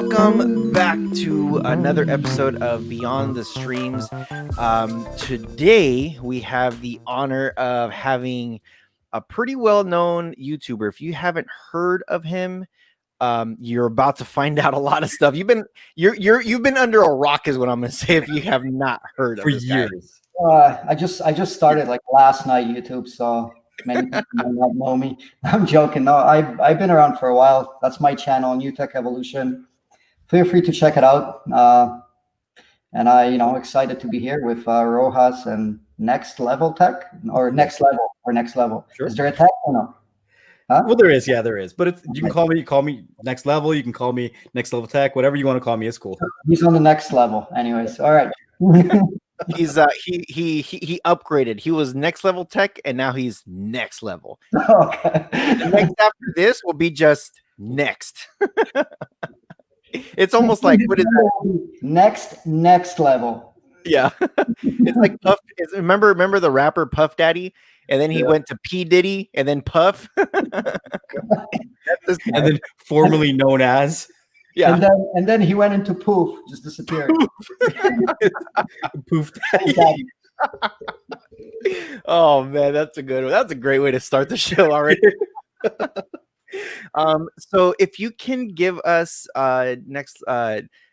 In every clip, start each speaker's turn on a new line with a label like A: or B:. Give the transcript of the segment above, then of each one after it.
A: Welcome back to another episode of Beyond the Streams. Today we have the honor of having a pretty well-known YouTuber. If you haven't heard of him, you're about to find out a lot of stuff. You've been under a rock, is what I'm gonna say. If you have not heard
B: for
A: of this
B: years.
A: guy.
C: I just started like last night YouTube, so many people might not know me. I'm joking. No, I've been around for a while. That's my channel, Newtechevolution. Feel free to check it out. And excited to be here with Rohas and nxtlvltech or next level.
B: Sure.
C: Is there a tech or no? Huh?
B: Well, there is, but you can call me Next Level. You can call me nxtlvltech. Whatever you want to call me is cool.
C: He's on the next level, anyways. All right.
A: He's he upgraded. He was next level tech, and now he's next level.
C: Okay.
A: Next after this will be just next. It's almost like, what is that?
C: Next level.
A: Yeah, it's like Puff. Remember the rapper Puff Daddy, and then he went to P Diddy, and then Puff,
B: and then formerly known as
C: and then he went into poof, just disappeared.
B: Poof
C: Daddy.
A: Oh man, that's a good one. That's a great way to start the show already. So if you can give us next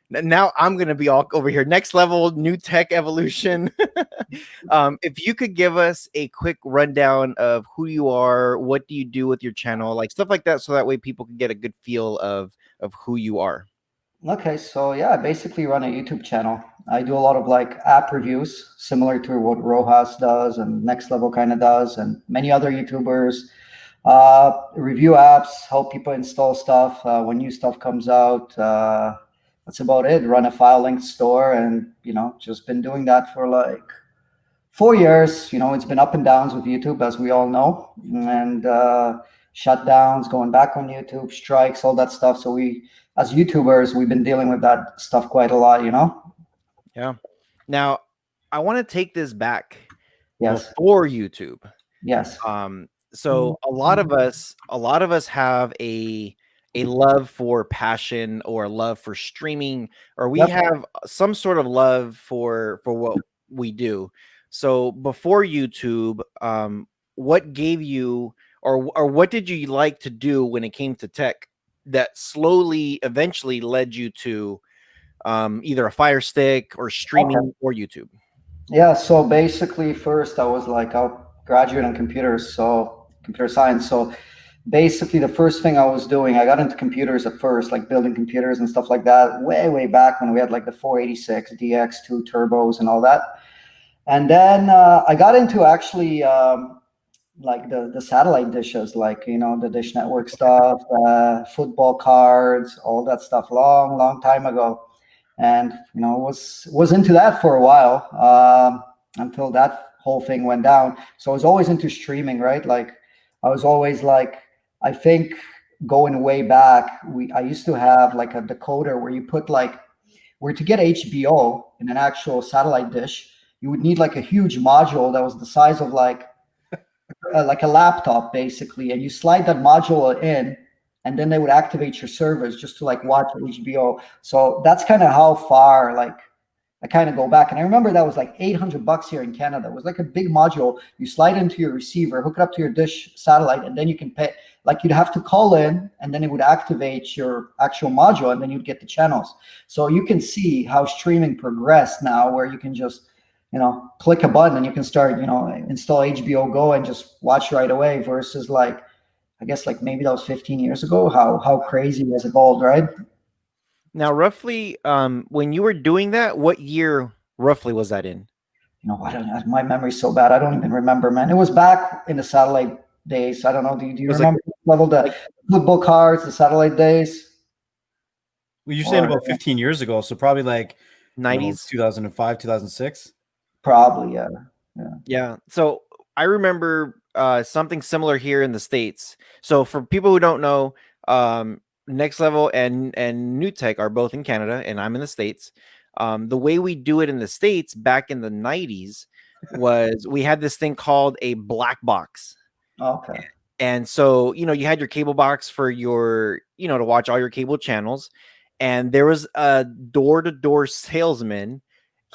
A: now I'm gonna be all over here, next level new tech evolution. If you could give us a quick rundown of who you are, what do you do with your channel, like stuff like that, so that way people can get a good feel of who you are.
C: Okay, so yeah, I basically run a YouTube channel. I do a lot of like app reviews, similar to what Rohas does and Next Level kind of does, and many other YouTubers. Review apps, help people install stuff when new stuff comes out. That's about it. Run a file link store, and just been doing that for like 4 years. It's been up and downs with YouTube, as we all know, and shutdowns, going back on YouTube, strikes, all that stuff. So we, as YouTubers, we've been dealing with that stuff quite a lot.
A: Yeah. Now I want to take this back.
C: Yes.
A: Before YouTube.
C: Yes.
A: So a lot of us have a love for passion or love for streaming, or we have some sort of love for what we do. So before YouTube, what gave you or what did you like to do when it came to tech that slowly eventually led you to either a Fire Stick or streaming or YouTube?
C: Yeah, so basically first I was like a graduate in computers, so computer science. So basically the first thing I was doing, I got into computers at first, like building computers and stuff like that, way back when we had like the 486 DX2 turbos and all that. And then I got into actually like the satellite dishes, like the Dish Network stuff, football cards, all that stuff, long time ago. And was into that for a while until that whole thing went down. So I was always into streaming, right? Like I was always like, I think going way back, I used to have like a decoder where you put like, where to get HBO in an actual satellite dish, you would need like a huge module that was the size of like a laptop basically, and you slide that module in, and then they would activate your servers just to like watch HBO. So that's kind of how far like I kind of go back. And I remember that was like $800 here in Canada. It was like a big module. You slide into your receiver, hook it up to your dish satellite, and then you can pay. Like you'd have to call in, and then it would activate your actual module, and then you'd get the channels. So you can see how streaming progressed now, where you can just, click a button and you can start, install HBO Go and just watch right away, versus like, I guess like maybe that was 15 years ago, how crazy it has evolved, right?
A: Now, roughly, when you were doing that, what year roughly was that in?
C: I don't know. My memory's so bad. I don't even remember, man. It was back in the satellite days. I don't know. Do you remember the football cards, the satellite days?
B: Well, you're saying about 15 years ago, so probably like
A: 90s,
B: 2005, 2006.
C: Probably,
A: yeah. So I remember something similar here in the States. So for people who don't know, Next Level and Newtech are both in Canada, and I'm in the States. The way we do it in the States back in the 90s was we had this thing called a black box.
C: Okay.
A: And so, you had your cable box for your, to watch all your cable channels. and there was a door-to-door salesman.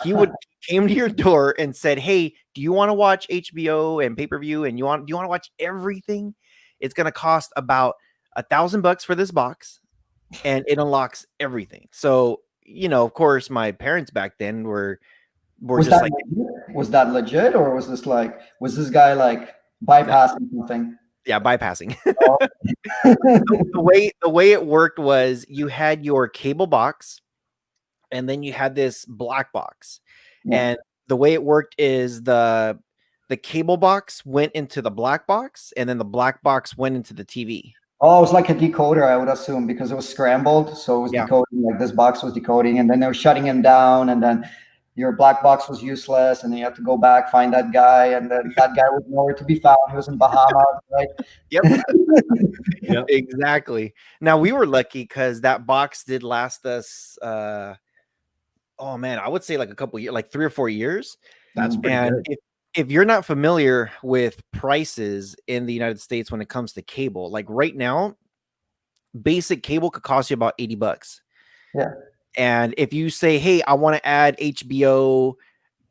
A: He would came to your door and said, "Hey, do you want to watch HBO and pay-per-view? And do you want to watch everything? It's going to cost about $1,000 for this box, and it unlocks everything." So, of course, my parents back then were
C: Was
A: just
C: that
A: like,
C: legit? Was that legit, or was this guy like bypassing something?
A: yeah, bypassing.
C: Oh.
A: The way it worked was you had your cable box, and then you had this black box.
C: Yeah.
A: And the way it worked is the cable box went into the black box, and then the black box went into the TV.
C: Oh, it was like a decoder, I would assume, because it was scrambled. So it was
A: Yeah.
C: decoding, like this box was decoding, and then they were shutting him down, and then your black box was useless, and then you have to go back, find that guy, and then that guy was nowhere to be found. He was in Bahamas, right?
A: Yep.
B: Yep.
A: Exactly. Now we were lucky because that box did last us oh man, I would say like a couple years, like 3 or 4 years.
B: That's pretty
A: And
B: good.
A: if you're not familiar with prices in the United States when it comes to cable, like right now, basic cable could cost you about $80.
C: Yeah.
A: And if you say, "Hey, I want to add HBO,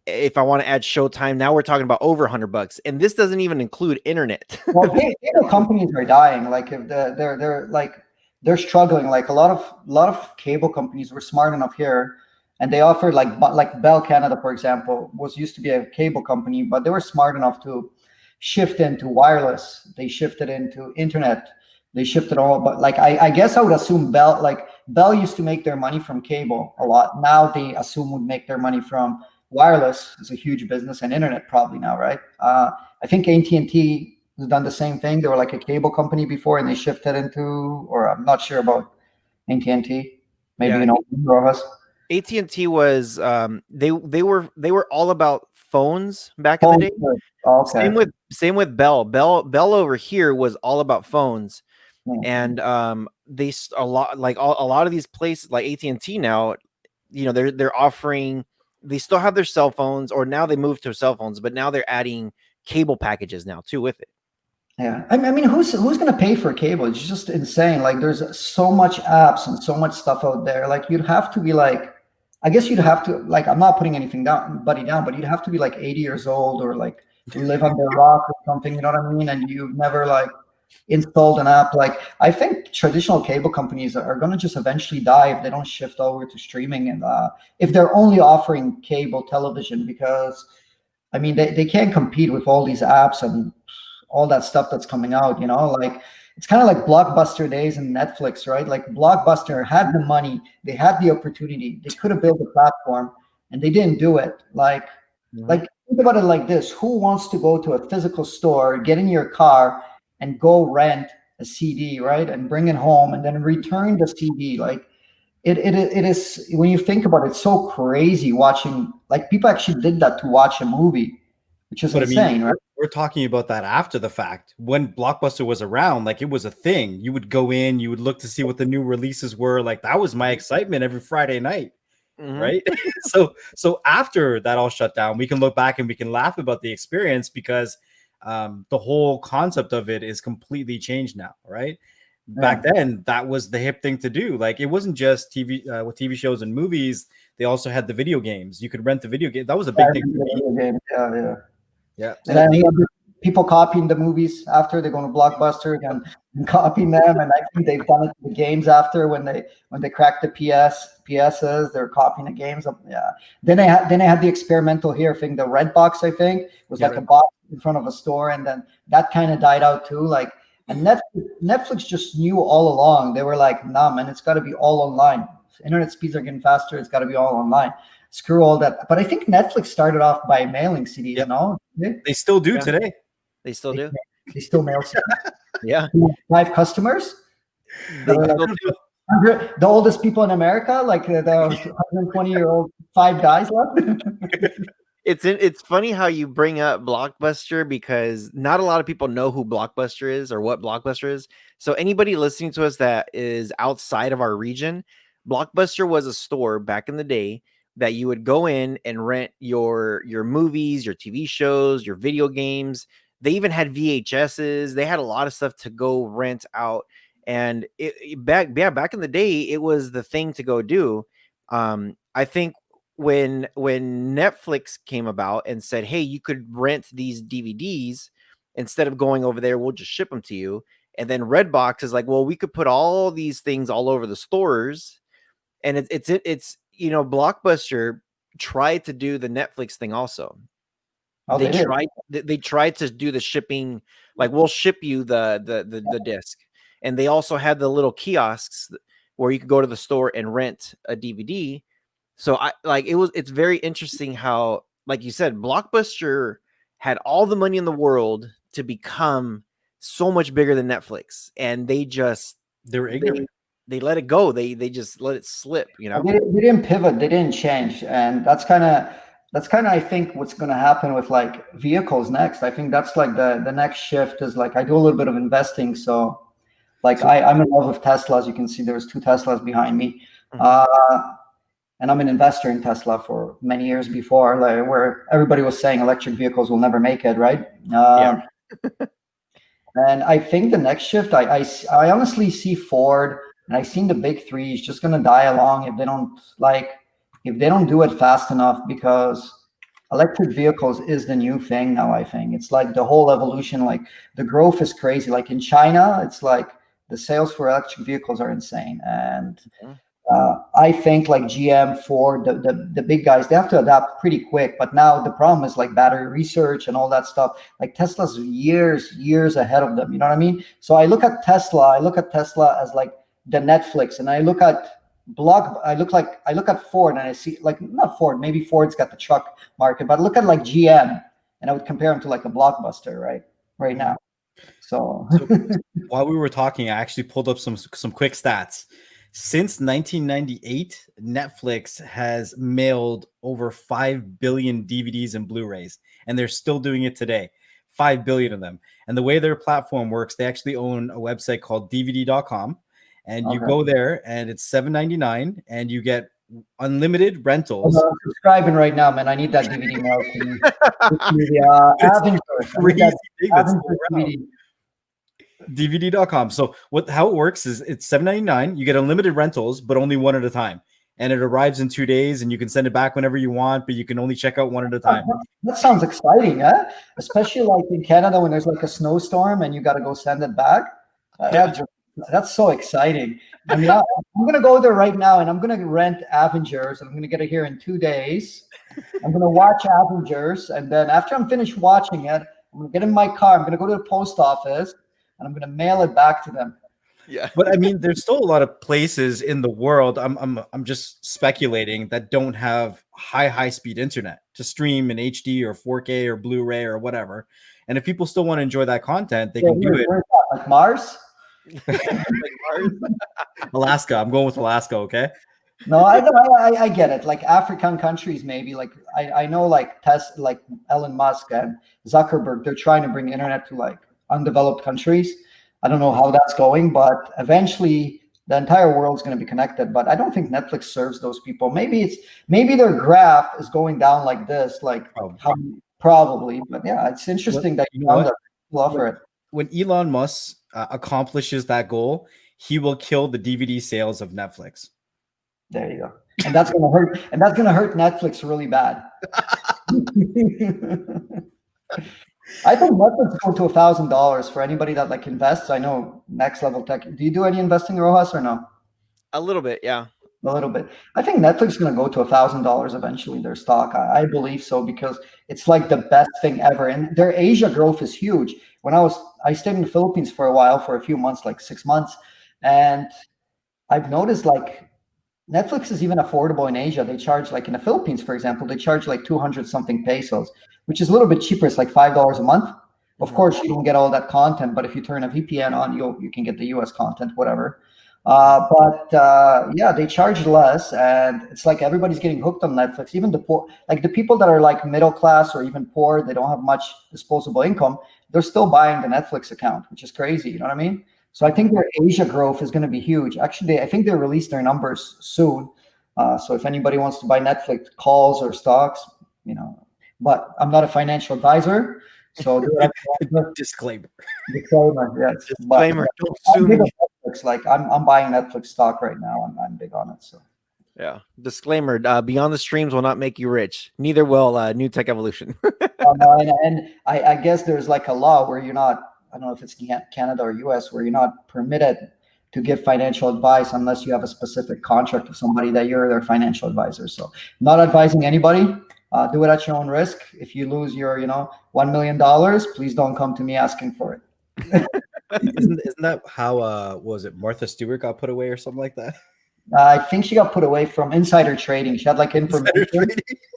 A: if I want to add Showtime," now we're talking about over $100. And this doesn't even include internet.
C: Well, cable companies are dying. Like if they're struggling. Like a lot of cable companies were smart enough here, and they offered like Bell Canada, for example, was used to be a cable company, but they were smart enough to shift into wireless. They shifted into internet. They shifted all, but like I guess I would assume Bell used to make their money from cable a lot. Now they assume would make their money from wireless. It's a huge business, and internet probably now, right? I think AT&T has done the same thing. They were like a cable company before, and they shifted into, or I'm not sure about AT&T. Maybe
A: Yeah,
C: Rohas.
A: AT&T was they were all about phones back in the
C: Oh,
A: day.
C: okay.
A: Same with Bell. Bell over here was all about phones.
C: Yeah.
A: And a lot of these places like AT&T now, they're offering, they still have their cell phones, or now they moved to cell phones, but now they're adding cable packages now too with it.
C: Yeah, I mean, who's going to pay for cable? It's just insane. Like, there's so much apps and so much stuff out there. Like, you'd have to be like, I guess you'd have to like, I'm not putting anything down, but you'd have to be like 80 years old, or like live under a rock or something. You know what I mean? And you've never like installed an app. Like, I think traditional cable companies are going to just eventually die if they don't shift over to streaming, and if they're only offering cable television, because I mean, they can't compete with all these apps and all that stuff that's coming out, like it's kind of like Blockbuster days and Netflix, right? Like Blockbuster had the money, they had the opportunity, they could have built a platform, and they didn't do it. Like think about it like this: who wants to go to a physical store, get in your car, and go rent a CD, right, and bring it home and then return the CD? Like it is, when you think about it, it's so crazy watching, like people actually did that to watch a movie, which is
B: But I mean,
C: insane, right?
B: we're talking about that after the fact. When Blockbuster was around, like it was a thing. You would go in, you would look to see what the new releases were. Like that was my excitement every Friday night, right? So after that all shut down, we can look back and we can laugh about the experience, because the whole concept of it is completely changed now, right? Back then, that was the hip thing to do. Like it wasn't just TV with TV shows and movies. They also had the video games. You could rent the video game. That was a big thing for me.
C: Yeah.
B: Yeah.
C: And then people copying the movies after they go to Blockbuster and copying them, and I think they've done it to the games after, when they cracked the PSs, they're copying the games. Yeah. Then they had the experimental here thing, the red box. I think it was like a box in front of a store, and then that kind of died out too. Like, and Netflix just knew all along. They were like, nah, man, it's got to be all online. Internet speeds are getting faster. It's got to be all online. Screw all that. But I think Netflix started off by mailing CDs. No,
B: they still do today.
A: They still do.
C: They still mail CDs.
A: Yeah.
C: 5 customers. The oldest people in America, like the 120-year-old 5 guys left.
A: It's funny how you bring up Blockbuster, because not a lot of people know who Blockbuster is or what Blockbuster is. So anybody listening to us that is outside of our region, Blockbuster was a store back in the day that you would go in and rent your movies, your TV shows, your video games. They even had VHSs. They had a lot of stuff to go rent out. And back in the day, it was the thing to go do. I think when Netflix came about and said, "Hey, you could rent these DVDs instead of going over there, we'll just ship them to you." And then Redbox is like, "Well, we could put all these things all over the stores." And it's Blockbuster tried to do the Netflix thing also.
C: Oh,
A: They
C: they did.
A: tried to do the shipping, like we'll ship you the disc. And they also had the little kiosks where you could go to the store and rent a DVD. So it's very interesting how, like you said, Blockbuster had all the money in the world to become so much bigger than Netflix, and they
B: were ignorant.
A: They let it go. They just let it slip, you know.
C: They didn't pivot. They didn't change, and that's kind of I think what's going to happen with like vehicles next. I think that's like the next shift is like I do a little bit of investing, so like I'm in love with Tesla. As you can see, there's 2 Teslas behind me. And I'm an investor in Tesla for many years before, like, where everybody was saying electric vehicles will never make it, right?
A: Yeah.
C: And I think the next shift, I honestly see Ford, and I've seen the big 3 is just going to die along if they don't do it fast enough, because electric vehicles is the new thing now. I think it's like the whole evolution, like the growth is crazy. Like in China, it's like the sales for electric vehicles are insane. And I think like GM, Ford, the big guys, they have to adapt pretty quick. But now the problem is like battery research and all that stuff. Like Tesla's years ahead of them. You know what I mean? So I look at Tesla as like the Netflix, and I look at I look at Ford, and I see like not Ford. Maybe Ford's got the truck market, but I look at like GM, and I would compare them to like a Blockbuster, right now. So
B: while we were talking, I actually pulled up some quick stats. Since 1998, Netflix has mailed over 5 billion DVDs and Blu-rays, and they're still doing it today. 5 billion of them. And the way their platform works, they actually own a website called dvd.com, and you go there and it's $7.99 and you get unlimited rentals.
C: I'm subscribing right now, man. I need that DVD now.
B: DVD.com. So how it works is it's $7.99. You get unlimited rentals, but only one at a time. And it arrives in 2 days, and you can send it back whenever you want, but you can only check out one at a time.
C: That sounds exciting, huh? Especially like in Canada when there's like a snowstorm and you got to go send it back. That's so exciting. I mean, I'm going to go there right now, and I'm going to rent Avengers. I'm going to get it here in 2 days. I'm going to watch Avengers, and then after I'm finished watching it, I'm going to get in my car. I'm going to go to the post office, and I'm going to mail it back to them.
B: Yeah, but I mean, there's still a lot of places in the world. I'm just speculating that don't have high speed internet to stream in HD or 4K or Blu-ray or whatever. And if people still want to enjoy that content, they can do it.
C: Like Mars.
B: Alaska. I'm going with Alaska. Okay.
C: No, I get it. Like African countries, maybe. Like I know, like like Elon Musk and Zuckerberg, they're trying to bring internet to like undeveloped countries. I don't know how that's going, but eventually the entire world's going to be connected. But I don't think Netflix serves those people. Maybe their graph is going down like this, like probably. But yeah, it's interesting that you found that people offer it.
B: When Elon Musk accomplishes that goal, he will kill the DVD sales of Netflix.
C: There you go. And that's going to hurt. And that's going to hurt Netflix really bad. I think Netflix go to $1,000 for anybody that like invests. I know nxtlvltech. Do you do any investing, Rohas, or no?
A: A little bit, yeah.
C: A little bit. I think Netflix is going to go to $1,000 eventually, their stock. I believe so, because it's like the best thing ever. And their Asia growth is huge. When I stayed in the Philippines for a while, for a few months, like 6 months. And I've noticed like Netflix is even affordable in Asia. They charge, like in the Philippines, for example, they charge like 200 something pesos, which is a little bit cheaper. It's like $5 a month. Of course, you don't get all that content, but if you turn a VPN on, you can get the US content, whatever. Yeah, they charge less, and it's like everybody's getting hooked on Netflix. Even the poor, like the people that are like middle class or even poor, they don't have much disposable income. They're still buying the Netflix account, which is crazy. You know what I mean? So I think their Asia growth is going to be huge. Actually, I think they release their numbers soon. So if anybody wants to buy Netflix calls or stocks, but I'm not a financial advisor. So
B: disclaimer.
C: Disclaimer, yes.
A: Disclaimer. Don't sue me.
C: Netflix. Like I'm buying Netflix stock right now. I'm big on it. So
A: Yeah. Disclaimer: Beyond the Streams will not make you rich. Neither will Newtechevolution.
C: no, and I guess there's like a law where you're not. I don't know if it's Canada or US where you're not permitted to give financial advice unless you have a specific contract with somebody that you're their financial advisor. So not advising anybody. Do it at your own risk. If you lose your, $1 million, please don't come to me asking for it.
B: Isn't that how what was it, Martha Stewart got put away or something like that?
C: I think she got put away from insider trading. She had like information.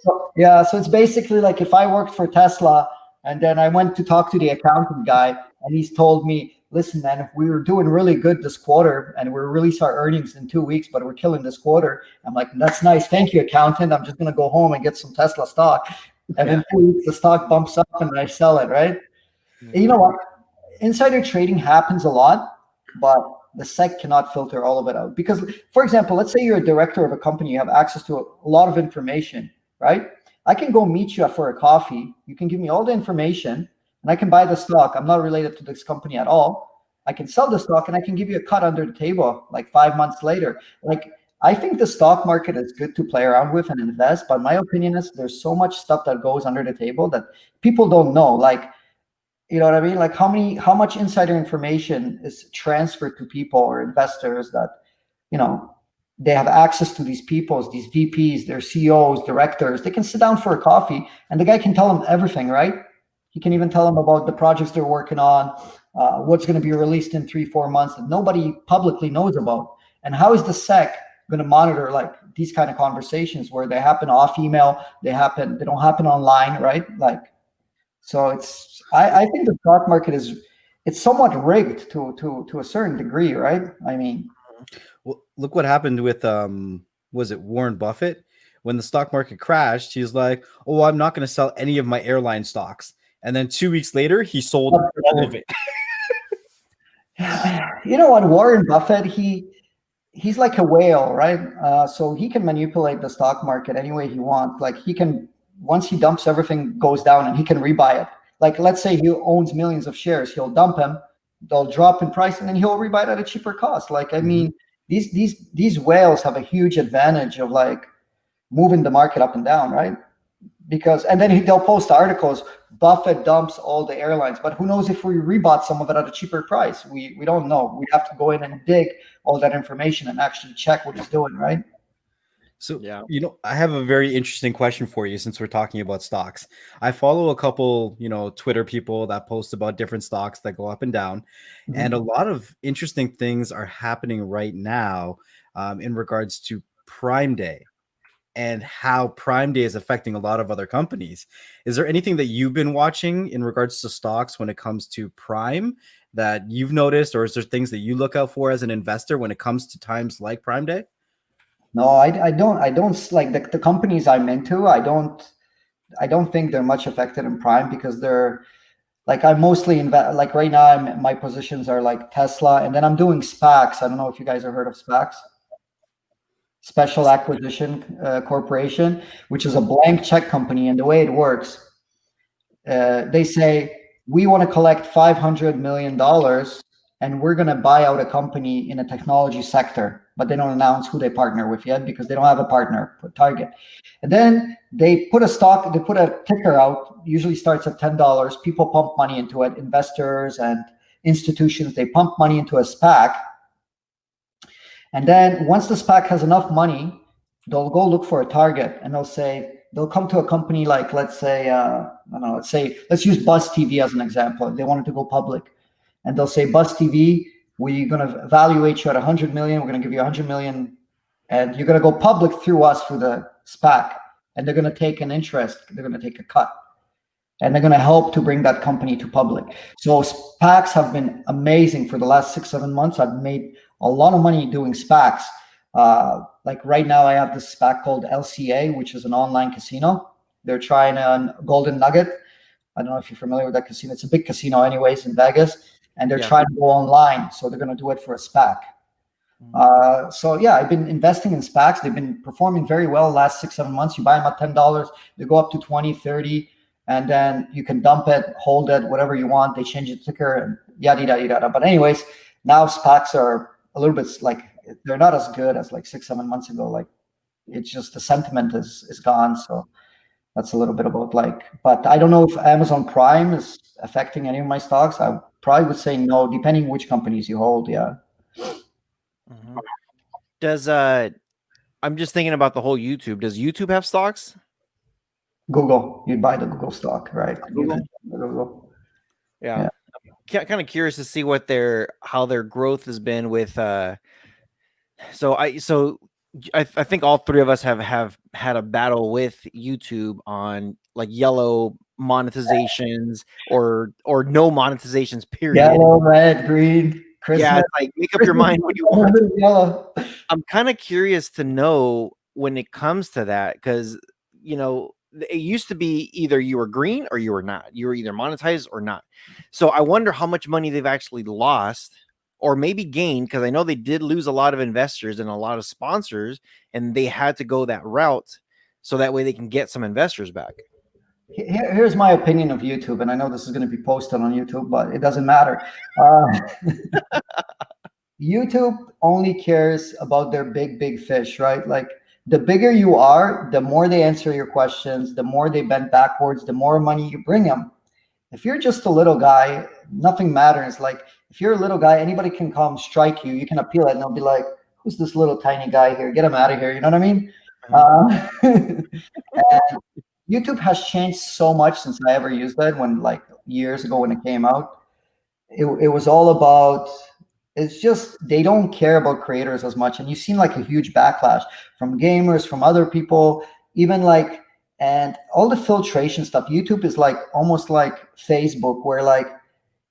C: So, yeah, so it's basically like if I worked for Tesla and then I went to talk to the accountant guy and he's told me, listen, man, if we were doing really good this quarter and we're release our earnings in 2 weeks, but we're killing this quarter. I'm like, that's nice. Thank you, accountant. I'm just going to go home and get some Tesla stock. And in 2 weeks, the stock bumps up and I sell it, right? And you know what? Insider trading happens a lot, but the SEC cannot filter all of it out. Because, for example, let's say you're a director of a company, you have access to a lot of information, right? I can go meet you for a coffee. You can give me all the information and I can buy the stock. I'm not related to this company at all. I can sell the stock and I can give you a cut under the table like 5 months later. Like, I think the stock market is good to play around with and invest, but my opinion is there's so much stuff that goes under the table that people don't know. Like, you know what I mean? Like how much insider information is transferred to people or investors that, they have access to these people's, these VPs, their CEOs, directors. They can sit down for a coffee and the guy can tell them everything, right? He can even tell them about the projects they're working on, what's going to be released in 3-4 months that nobody publicly knows about. And how is the SEC going to monitor like these kind of conversations where they happen off email, they don't happen online, right? Like, so I think the stock market it's somewhat rigged to a certain degree, right? I mean,
B: well, look what happened with was it Warren Buffett? When the stock market crashed, he's like, "Oh, I'm not going to sell any of my airline stocks." And then 2 weeks later, he sold all of it.
C: You know what, Warren Buffett, he's like a whale, right? So he can manipulate the stock market any way he wants. Like he can, once he dumps, everything goes down and he can rebuy it. Like let's say he owns millions of shares, he'll dump them, they'll drop in price, and then he'll rebuy it at a cheaper cost. Like I mean, these whales have a huge advantage of like moving the market up and down, right? Because and then they'll post articles, Buffett dumps all the airlines, but who knows if we rebought some of it at a cheaper price? We don't know. We have to go in and dig all that information and actually check what he's doing, right?
B: So, I have a very interesting question for you since we're talking about stocks. I follow a couple, Twitter people that post about different stocks that go up and down. And a lot of interesting things are happening right now in regards to Prime Day and how Prime Day is affecting a lot of other companies. Is there anything that you've been watching in regards to stocks when it comes to Prime that you've noticed, or is there things that you look out for as an investor when it comes to times like Prime Day?
C: No, I don't like the companies I'm into. I don't think they're much affected in Prime because they're like I mostly invest. Like right now, my positions are like Tesla, and then I'm doing SPACs. I don't know if you guys have heard of SPACs, Special Acquisition Corporation, which is a blank check company. And the way it works, they say we want to collect $500 million, and we're going to buy out a company in a technology sector. But they don't announce who they partner with yet because they don't have a partner target. And then they put a ticker out, usually starts at $10. People pump money into it, investors and institutions, they pump money into a SPAC. And then once the SPAC has enough money, they'll go look for a target and they'll come to a company like, let's use Buzz TV as an example. They wanted to go public. And they'll say, Buzz TV, we're going to evaluate you at 100 million. We're going to give you 100 million and you're going to go public through us through the SPAC. And they're going to take an interest. They're going to take a cut. And they're going to help to bring that company to public. So SPACs have been amazing for the last 6-7 months. I've made a lot of money doing SPACs. Like right now I have this SPAC called LCA, which is an online casino. They're trying on Golden Nugget. I don't know if you're familiar with that casino. It's a big casino anyways in Vegas. And they're trying to go online. So they're going to do it for a SPAC. I've been investing in SPACs. They've been performing very well the last 6-7 months. You buy them at $10. They go up to 20, 30, and then you can dump it, hold it, whatever you want. They change the ticker and yada, yada, yada. But anyways, now SPACs are a a little bit like they're not as good as like 6-7 months ago. Like it's just the sentiment is gone. So that's a little bit about like, but I don't know if Amazon Prime is affecting any of my stocks. I probably would say no, depending which companies you hold. Yeah.
A: Does I'm just thinking about the whole YouTube. Does YouTube have stocks?
C: Google, you'd buy the Google stock, right?
A: Google?
C: Google.
A: Yeah. Kind of curious to see what how their growth has been with so I think all three of us have had a battle with YouTube on like yellow monetizations or no monetizations, period.
C: Yellow, red, green, Christmas.
A: Yeah, it's like make up your mind what you want.
C: Yellow.
A: I'm kind of curious to know when it comes to that, because you know it used to be either you were green or you were not. You were either monetized or not. So I wonder how much money they've actually lost or maybe gained, because I know they did lose a lot of investors and a lot of sponsors, and they had to go that route so that way they can get some investors back.
C: Here's my opinion of YouTube, and I know this is going to be posted on YouTube, but it doesn't matter. YouTube only cares about their big fish, right? Like the bigger you are, the more they answer your questions, the more they bend backwards, the more money you bring them. If you're just a little guy, nothing matters. Like if you're a little guy, anybody can come strike you. You can appeal it, and they'll be like, "Who's this little tiny guy here? Get him out of here." You know what I mean? And YouTube has changed so much since I ever used it. When like years ago when it came out, it was all about. It's just they don't care about creators as much, and you've seen like a huge backlash from gamers, from other people, even like. And all the filtration stuff, YouTube is like almost like Facebook, where like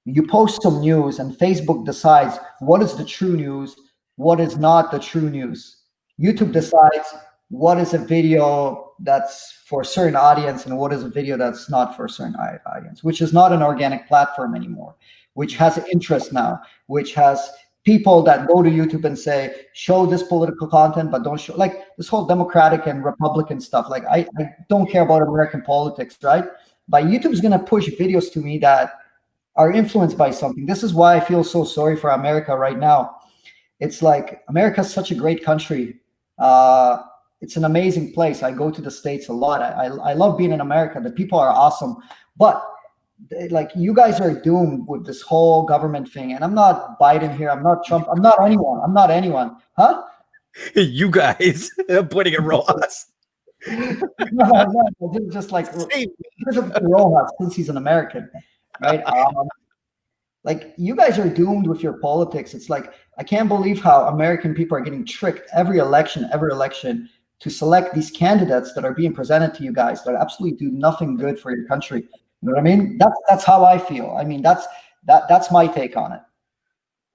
C: you post some news and Facebook decides what is the true news, what is not the true news. YouTube decides what is a video that's for a certain audience and what is a video that's not for a certain audience, which is not an organic platform anymore, which has interest now, which has people that go to YouTube and say, show this political content, but don't show like this whole Democratic and Republican stuff. Like I don't care about American politics, right? But YouTube's going to push videos to me that are influenced by something. This is why I feel so sorry for America right now. It's like America's such a great country. It's an amazing place. I go to the States a lot. I love being in America. The people are awesome. But like you guys are doomed with this whole government thing. And I'm not Biden here. I'm not Trump. I'm not anyone. I'm not anyone. Huh?
B: You guys. I'm pointing at rohas.
C: No, just like because of rohas, since he's an American, right? Like you guys are doomed with your politics. It's like I can't believe how American people are getting tricked every election to select these candidates that are being presented to you guys that absolutely do nothing good for your country. You know what I mean? That's how I feel. I mean, that's my take on it.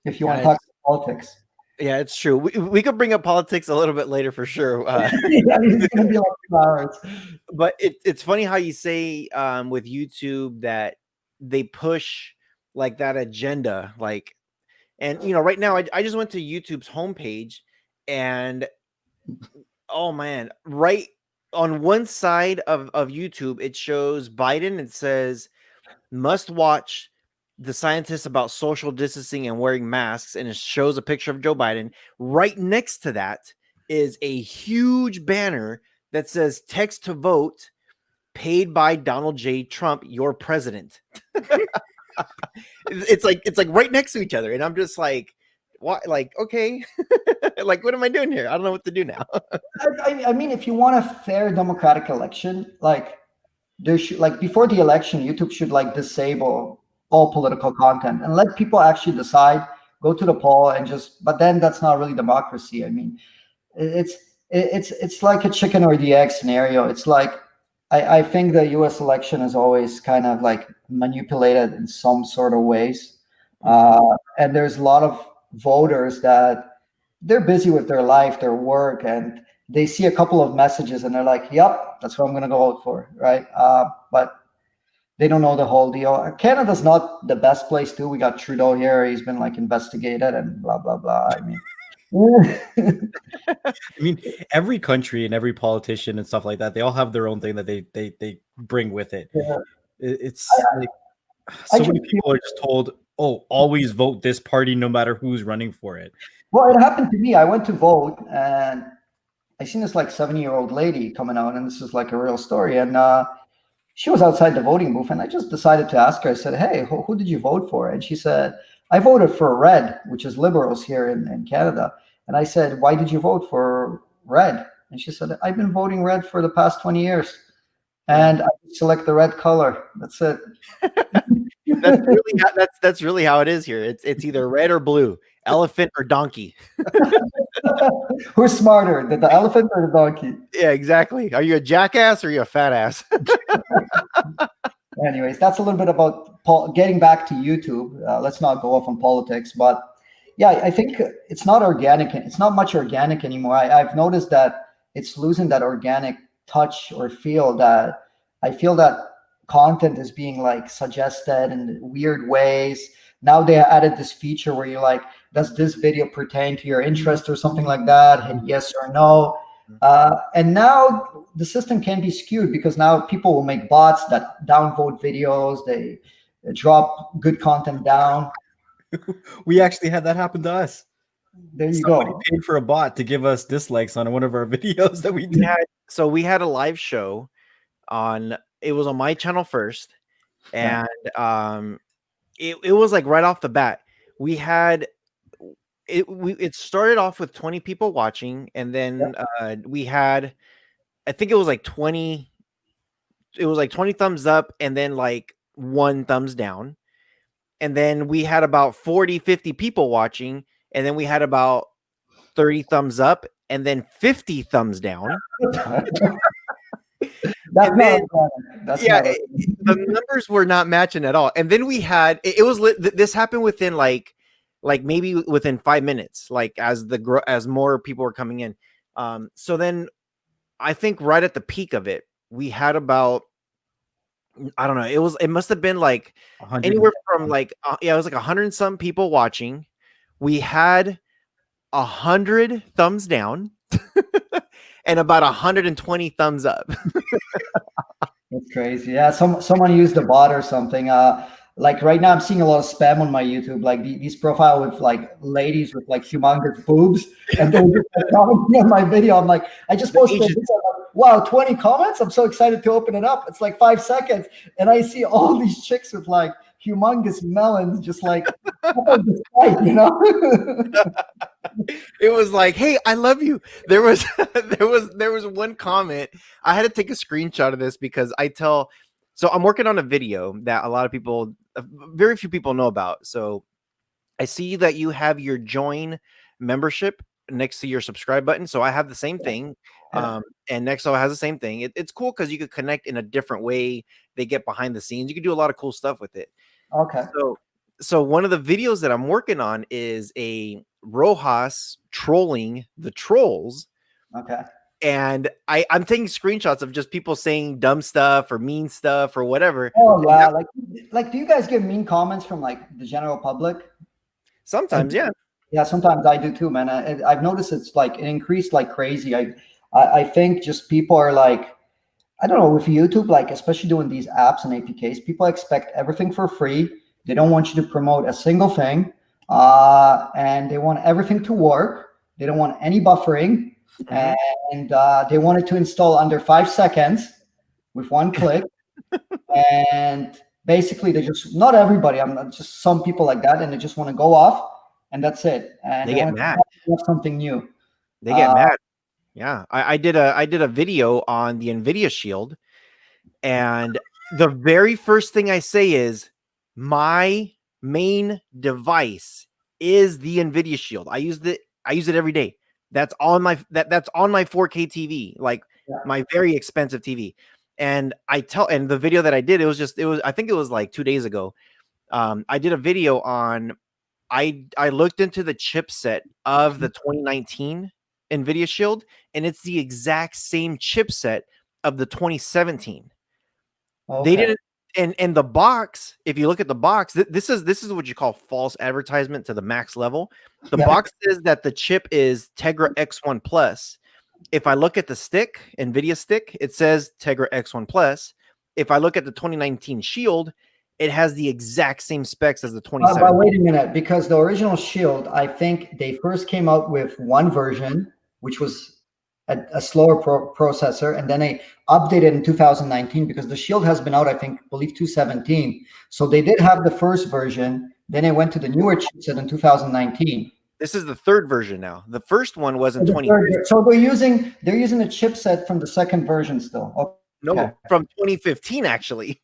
C: If you want to talk about politics.
A: Yeah, it's true. We could bring up politics a little bit later for sure.
C: Yeah, it's gonna be like 2 hours.
A: But it's funny how you say with YouTube that they push like that agenda, like, and you know, right now I just went to YouTube's homepage, and oh man, right on one side of YouTube it shows Biden. It says must watch the scientists about social distancing and wearing masks, and it shows a picture of Joe Biden. Right next to that is a huge banner that says text to vote paid by Donald J. Trump, your president. it's like right next to each other, and I'm just like, what? Like, okay. Like, what am I doing here? I don't know what to do now.
C: I mean, if you want a fair democratic election, like there should, like before the election, YouTube should like disable all political content and let people actually decide, go to the poll and just, but then that's not really democracy. I mean, it's like a chicken or the egg scenario. It's like, I think the US election is always kind of like manipulated in some sort of ways. And there's a lot of voters that they're busy with their life, their work, and they see a couple of messages and they're like, yep, that's what I'm going to go vote for, right? But they don't know the whole deal. Canada's not the best place too. We got Trudeau here. He's been like investigated and blah, blah, blah. I mean,
B: I mean, every country and every politician and stuff like that, they all have their own thing that they bring with it. Yeah. It's like so many people are just told, oh, always vote this party no matter who's running for it.
C: Well, it happened to me. I went to vote, and I seen this like 70-year-old lady coming out, and this is like a real story. And she was outside the voting booth, and I just decided to ask her. I said, "Hey, who did you vote for?" And she said, "I voted for Red, which is Liberals here in Canada." And I said, "Why did you vote for Red?" And she said, "I've been voting Red for the past 20 years, and I select the red color. That's it."
A: That's really how it is here. It's either red or blue, elephant or donkey.
C: Who's smarter, the elephant or the donkey?
A: Yeah, exactly. Are you a jackass or are you a fat ass?
C: Anyways, that's a little bit about getting back to YouTube. Let's not go off on politics, but yeah, I think it's not organic. It's not much organic anymore. I've noticed that it's losing that organic touch or feel that I feel that content is being like suggested in weird ways. Now they added this feature where you're like, does this video pertain to your interest or something like that? Hit yes or no. And now the system can be skewed because now people will make bots that downvote videos. They drop good content down.
B: We actually had that happen to us.
C: There you
B: Somebody
C: go.
B: paid for a bot to give us dislikes on one of our videos that we did.
A: So we had a live show on. It was on my channel first, and it was like right off the bat. We had it started off with 20 people watching, and then we had, I think it was like 20. It was like 20 thumbs up, and then like 1 thumbs down. And then we had about 40, 50 people watching, and then we had about 30 thumbs up, and then 50 thumbs down. The numbers were not matching at all. And then we had it was this happened within like maybe within 5 minutes, like as more people were coming in. So then I think right at the peak of it, we had about, I don't know, it must have been like anywhere from like it was like 100 and some people watching. We had 100 thumbs down and about 120 thumbs up.
C: That's crazy. Yeah, someone used a bot or something. Like right now, I'm seeing a lot of spam on my YouTube. Like these profile with like ladies with like humongous boobs, and they're just commenting on my video. I'm like, I just posted this. Wow, 20 comments. I'm so excited to open it up. It's like 5 seconds. And I see all these chicks with like humongous melons, just like, you know?
A: It was like, hey, I love you. There was one comment. I had to take a screenshot of this because so I'm working on a video that a lot of people, very few people know about. So I see that you have your join membership next to your subscribe button. So I have the same thing. And Nexo has the same thing. It's cool because you could connect in a different way. They get behind the scenes. You can do a lot of cool stuff with it.
C: Okay.
A: So one of the videos that I'm working on is a rohas trolling the trolls.
C: Okay.
A: And I'm taking screenshots of just people saying dumb stuff or mean stuff or whatever.
C: Oh yeah, like do you guys get mean comments from like the general public?
A: Sometimes, yeah.
C: Yeah, sometimes I do too, man. I've noticed it's like it increased like crazy. I think just people are like, I don't know, with YouTube, like especially doing these apps and APKs, people expect everything for free. They don't want you to promote a single thing, and they want everything to work. They don't want any buffering, and they want it to install under 5 seconds with one click. And basically, they just, not everybody, I'm not, just some people like that, and they just want to go off, and that's it. And
A: they get mad.
C: Something new.
A: They get mad. Yeah, I did a video on the Nvidia Shield, and the very first thing I say is my main device is the Nvidia Shield. I use it every day. That's on my 4K TV, like my very expensive TV. And and the video that I did, I think it was like 2 days ago. I did a video on, I looked into the chipset of the 2019 Nvidia Shield, and it's the exact same chipset of the 2017. Okay. They didn't, and the box, if you look at the box, this is what you call false advertisement to the max level. The box says that the chip is Tegra X1 Plus. If I look at the stick, Nvidia stick, it says Tegra X1 Plus. If I look at the 2019 Shield, it has the exact same specs as the
C: But
A: 27.
C: wait a minute, because the original Shield, I think they first came out with one version, which was a slower processor, and then they updated in 2019 because the Shield has been out, I think, I believe 2017. So they did have the first version, then they went to the newer chipset in 2019.
A: This is the third version now. The first one was in 20.
C: So they're using the chipset from the second version still. Okay.
A: No, from 2015 actually.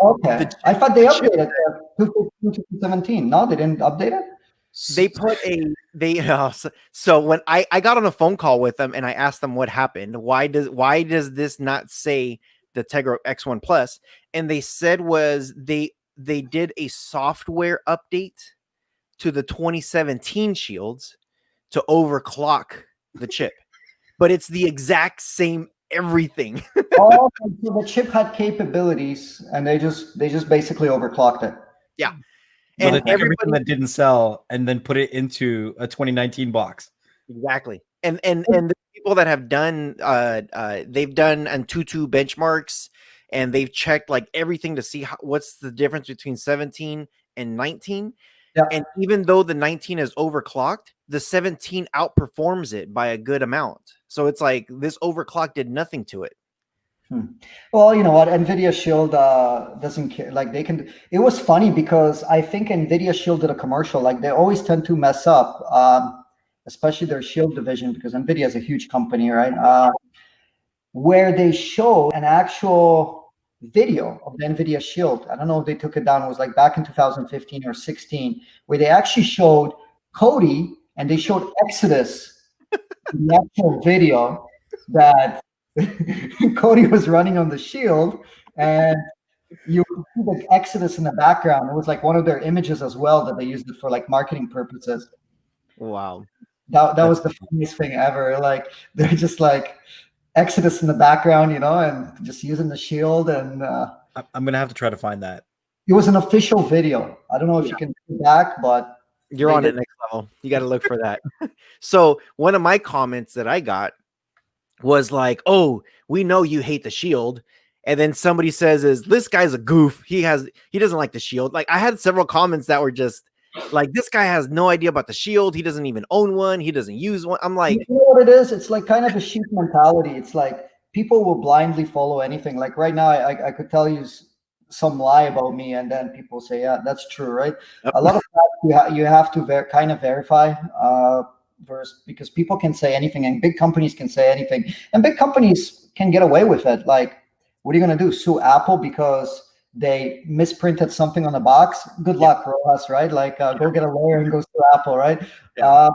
C: Okay. I thought they updated 2017. No, they didn't update it.
A: They put so when I got on a phone call with them and I asked them what happened, why does this not say the Tegra X1 Plus? And they said was they did a software update to the 2017 Shields to overclock the chip, but it's the exact same everything.
C: Oh, so the chip had capabilities, and they just basically overclocked it.
A: Yeah.
B: And everything that didn't sell and then put it into a 2019 box.
A: Exactly. And the people that have done they've done Antutu benchmarks, and they've checked like everything to see what's the difference between 17 and 19.
C: Yeah.
A: And even though the 19 is overclocked, the 17 outperforms it by a good amount. So it's like this overclock did nothing to it.
C: Well, you know what? Nvidia Shield doesn't care. Like they can. It was funny because I think Nvidia Shield did a commercial. Like they always tend to mess up, especially their Shield division, because Nvidia is a huge company, right? Where they showed an actual video of the Nvidia Shield. I don't know if they took it down. It was like back in 2015 or 16, where they actually showed Cody and they showed Exodus in the actual video that Cody was running on the Shield, and you see the Exodus in the background. It was like one of their images as well that they used it for like marketing purposes.
A: Wow.
C: That was the funniest thing ever. Like they're just like Exodus in the background, you know, and just using the Shield. And
B: I'm gonna have to try to find that.
C: It was an official video. I don't know if you can go back, but
A: you're on it next level. You got to look for that. So one of my comments that I got was like, "Oh, we know you hate the Shield," and then somebody says, "Is this guy's a goof? He doesn't like the Shield." Like I had several comments that were just like, "This guy has no idea about the Shield. He doesn't even own one. He doesn't use one." I'm like,
C: you know what it is? It's like kind of a sheep mentality. It's like people will blindly follow anything. Like right now, I could tell you some lie about me, and then people say, "Yeah, that's true," right?
A: Yep.
C: A lot of that you have to kind of verify. Because people can say anything and big companies can say anything, and big companies can get away with it. Like, what are you going to do? Sue Apple because they misprinted something on the box? Good luck, rohas, right? Like, go get a lawyer and go sue Apple, right? Yeah,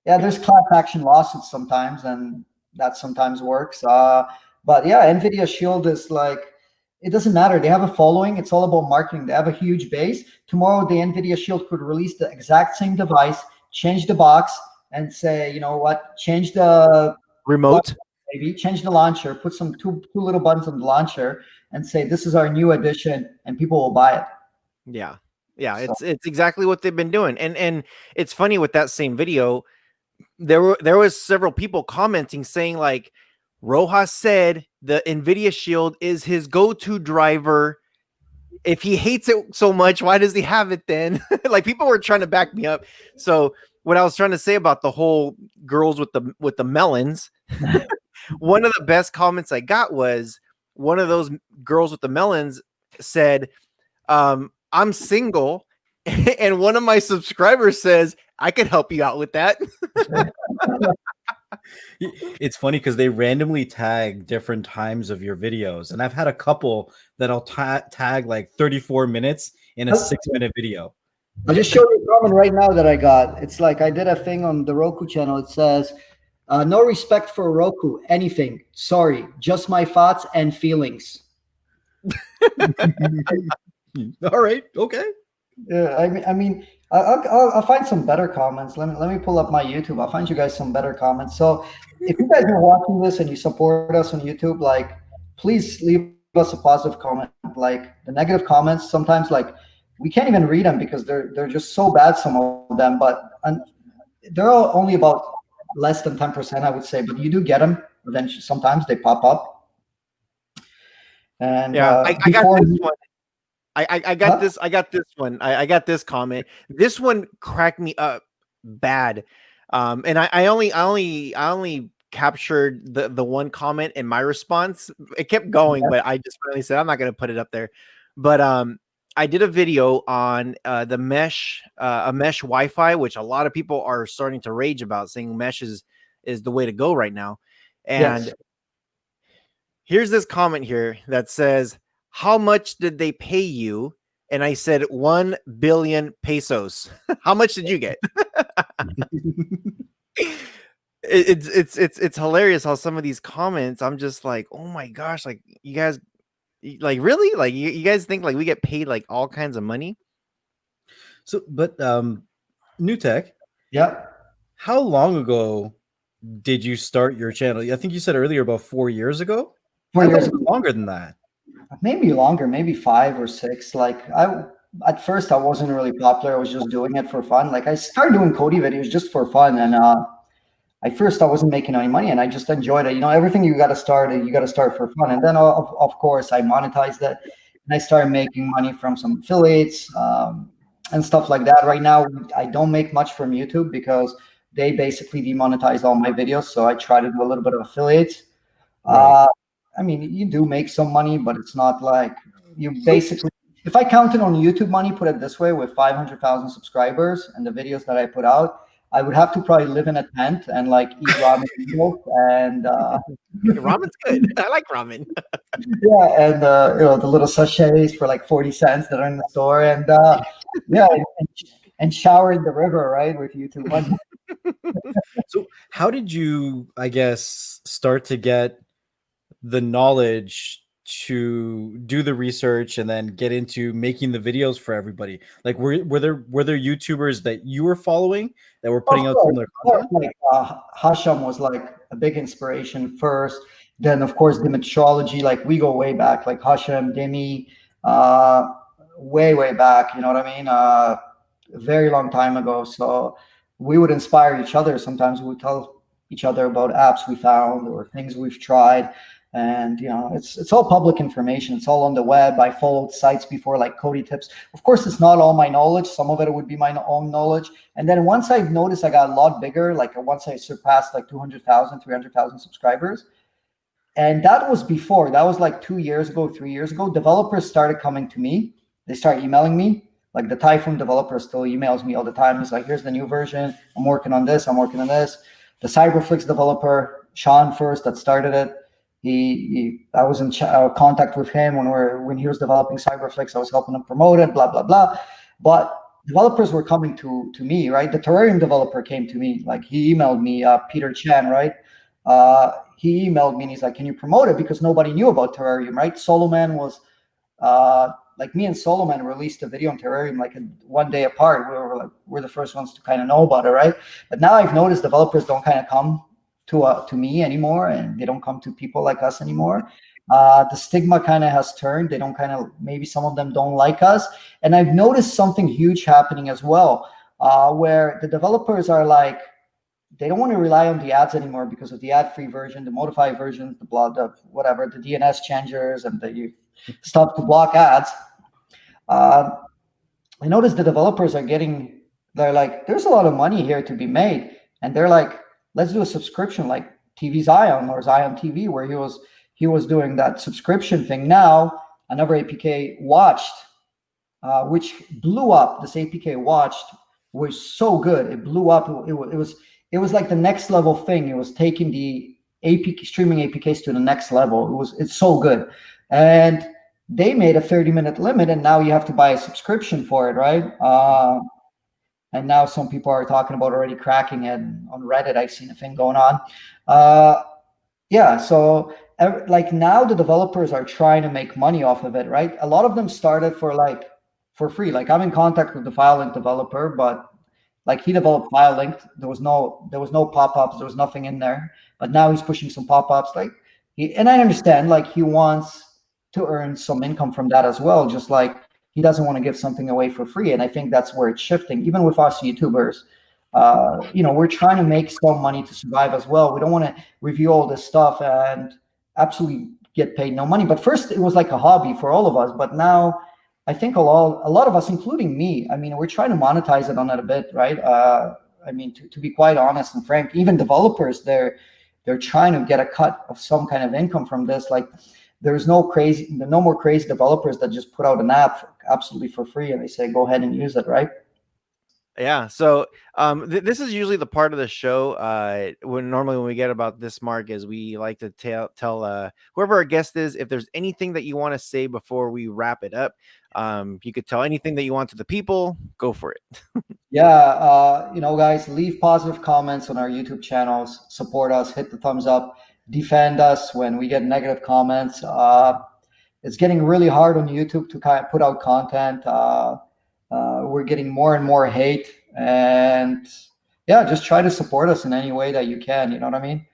C: there's class action lawsuits sometimes, and that sometimes works. But yeah, Nvidia Shield is like, it doesn't matter. They have a following. It's all about marketing. They have a huge base. Tomorrow, the Nvidia Shield could release the exact same device, change the box, and say, you know what, change the
A: remote,
C: maybe change the launcher, put some two little buttons on the launcher, and say this is our new edition, and people will buy it.
A: Yeah, so. It's exactly what they've been doing, and it's funny with that same video, there was several people commenting saying like, Rojas said the Nvidia Shield is his go-to driver. If he hates it so much, why does he have it then? Like people were trying to back me up. So what I was trying to say about the whole girls with the melons, one of the best comments I got was one of those girls with the melons said, I'm single, and one of my subscribers says, I could help you out with that.
B: It's funny because they randomly tag different times of your videos, and I've had a couple that'll tag like 34 minutes in a 6-minute video.
C: I'll just show you a comment right now that I got. It's like I did a thing on the Roku channel. It says, no respect for Roku, anything. Sorry, just my thoughts and feelings.
B: All right, okay.
C: Yeah, I mean, I'll find some better comments. Let me pull up my YouTube. I'll find you guys some better comments. So if you guys are watching this and you support us on YouTube, like, please leave us a positive comment. Like the negative comments, sometimes like we can't even read them because they're just so bad, some of them. But they're only about less than 10%, I would say. But you do get them eventually. Sometimes they pop up. And
A: Yeah, I got
C: before,
A: this one. I got this. I got this one. I got this comment. This one cracked me up bad. And I only captured the one comment in my response. It kept going, but I just finally said I'm not gonna put it up there. But I did a video on the mesh, a mesh Wi-Fi, which a lot of people are starting to rage about, saying mesh is the way to go right now. And
C: yes.
A: here's this comment here that says, "How much did they pay you?" And I said 1 billion pesos. How much did you get? It's hilarious how some of these comments, I'm just like, oh my gosh, like you guys, like really, like you guys think like we get paid like all kinds of money?
B: So, but Newtech,
C: Yeah.
B: how long ago did you start your channel? I think you said earlier about 4 years ago.
C: Four
B: I thought
C: years
B: it was
C: ago.
B: longer than that.
C: Maybe longer, maybe 5 or 6. Like at first I wasn't really popular. I was just doing it for fun. Like I started doing Cody videos just for fun, and at first I wasn't making any money, and I just enjoyed it. You know, everything you got to start for fun, and then of course I monetized it, and I started making money from some affiliates and stuff like that. Right now I don't make much from YouTube because they basically demonetized all my videos. So I try to do a little bit of affiliates.
B: Right.
C: Uh, I mean, you do make some money, but it's not like you
B: So,
C: basically. If I counted on YouTube money, put it this way, with 500,000 subscribers and the videos that I put out, I would have to probably live in a tent and like eat ramen noodles and
A: Ramen's good. I like ramen.
C: yeah, and the little sachets for like 40 cents that are in the store, and yeah, and shower in the river, right, with YouTube money.
B: so how did you, I guess, start to get the knowledge to do the research and then get into making the videos for everybody? Like, were there YouTubers that you were following that were
C: Of
B: putting out
C: course,
B: similar
C: of course,
B: content?
C: like Hasham was like a big inspiration first. Then, of course, Dimetrology, like we go way back, like Hasham, Demi, uh, way back. You know what I mean? A very long time ago. So we would inspire each other. Sometimes we would tell each other about apps we found or things we've tried. And it's all public information. It's all on the web. I followed sites before like Cody Tips. Of course, it's not all my knowledge. Some of it would be my own knowledge. And then once I've noticed I got a lot bigger, like once I surpassed like 200,000, 300,000 subscribers, and that was before, that was like 2 years ago, 3 years ago, developers started coming to me. They started emailing me. Like the Typhoon developer still emails me all the time. He's like, here's the new version. I'm working on this. I'm working on this. The Cyberflix developer, Sean first, that started it. I was in contact with him when he was developing Cyberflix. I was helping him promote it, blah, blah, blah. But developers were coming to me, right? The Terrarium developer came to me. Like he emailed me, Peter Chan, right? He emailed me and he's like, can you promote it? Because nobody knew about Terrarium, right? Soloman was like me and Soloman released a video on Terrarium like one day apart. We're the first ones to kind of know about it, right? But now I've noticed developers don't kind of come to me anymore, and they don't come to people like us anymore. The stigma kind of has turned. They don't kind of, maybe some of them don't like us. And I've noticed something huge happening as well, where the developers are like, they don't want to rely on the ads anymore because of the ad-free version, the modify versions, the whatever, the DNS changers and the stuff to block ads. I notice the developers they're like, there's a lot of money here to be made. And they're like, let's do a subscription like TV Zion or Zion TV, where he was doing that subscription thing. Now, another APK watched, which blew up. This APK watched was so good. It blew up. It was like the next level thing. It was taking the APK streaming APKs to the next level. It's so good. And they made a 30-minute limit, and now you have to buy a subscription for it, right? And now some people are talking about already cracking it on Reddit. I've seen a thing going on. Yeah, so like now the developers are trying to make money off of it, right? A lot of them started for free. Like I'm in contact with the FileLink developer, but like he developed FileLink. There was no pop-ups. There was nothing in there. But now he's pushing some pop-ups. And I understand, like he wants to earn some income from that as well. Just like he doesn't want to give something away for free. And I think that's where it's shifting. Even with us YouTubers, we're trying to make some money to survive as well. We don't want to review all this stuff and absolutely get paid no money. But first it was like a hobby for all of us, but now I think a lot of us, including me, I mean, we're trying to monetize it on it a bit, right? I mean, to be quite honest and frank, even developers, they're trying to get a cut of some kind of income from this. Like, there's no more crazy developers that just put out an app absolutely for free and they say go ahead and use it, right?
A: Yeah. So this is usually the part of the show when we get about this mark is we like to tell whoever our guest is, if there's anything that you want to say before we wrap it up. You could tell anything that you want to the people. Go for it.
C: Yeah, guys, leave positive comments on our YouTube channels, support us, hit the thumbs up, defend us when we get negative comments. It's getting really hard on YouTube to kind of put out content. We're getting more and more hate, and yeah, just try to support us in any way that you can. You know what I mean?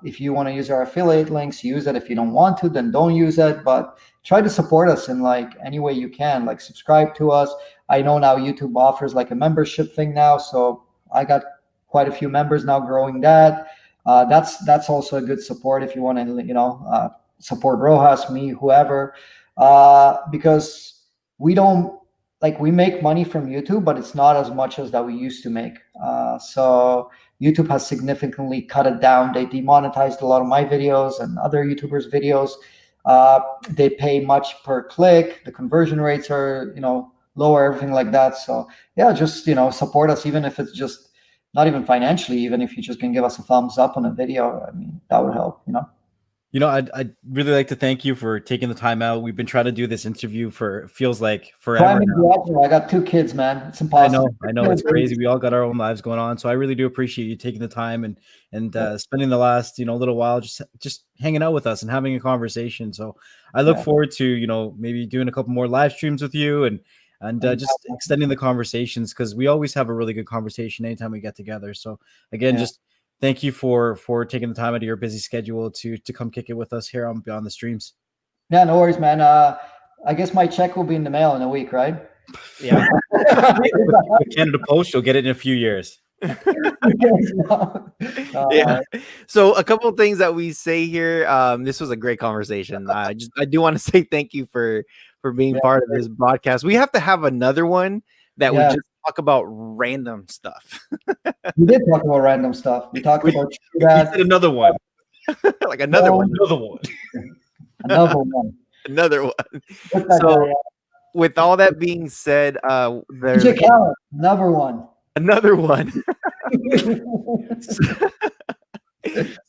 C: If you want to use our affiliate links, use it. If you don't want to, then don't use it. But try to support us in like any way you can. Like, subscribe to us. I know now YouTube offers like a membership thing now, so I got quite a few members now, growing that. That's also a good support if you want to support Rohas, me, whoever, because we don't, like, we make money from YouTube, but it's not as much as that we used to make. So YouTube has significantly cut it down. They demonetized a lot of my videos and other YouTubers' videos. They pay much per click. The conversion rates are, lower, everything like that. So yeah, just, support us, even if it's just not even financially, even if you just can give us a thumbs up on a video. I mean, that would help,
B: I'd really like to thank you for taking the time out. We've been trying to do this interview feels like forever now.
C: I got 2 kids, man. It's impossible.
B: I know it's crazy. We all got our own lives going on. So I really do appreciate you taking the time and spending the last, little while just hanging out with us and having a conversation. So I look forward to, maybe doing a couple more live streams with you and just extending the conversations, because we always have a really good conversation anytime we get together. So again, just thank you for taking the time out of your busy schedule to come kick it with us here on Beyond the Streams.
C: Yeah, no worries, man. I guess my check will be in the mail in a week, right?
A: Yeah.
B: Canada Post, you'll get it in a few years.
A: Yeah. So a couple of things that we say here. This was a great conversation. I do want to say thank you for being part of this broadcast. We have to have another one that we just talk about random stuff.
C: We did talk about random stuff. We talked about
B: another one.
A: Like another one.
C: Another one.
A: So with all that being said, there's
C: another one.
A: Another one.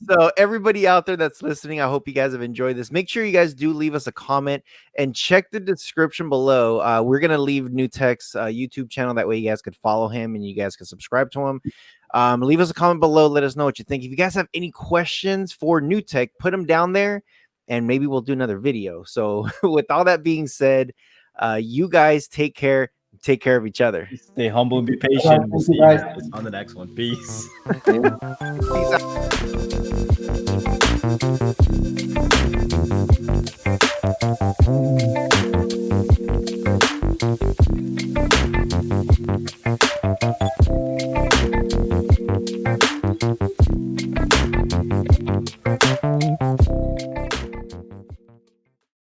A: So everybody out there that's listening, I hope you guys have enjoyed this. Make sure you guys do leave us a comment and check the description below. We're going to leave Newtech's YouTube channel. That way you guys could follow him and you guys can subscribe to him. Leave us a comment below. Let us know what you think. If you guys have any questions for Newtech, put them down there and maybe we'll do another video. So with all that being said, you guys take care. Take care of each other.
B: Stay humble and be patient. We'll see you guys on the next one. Peace. Peace out.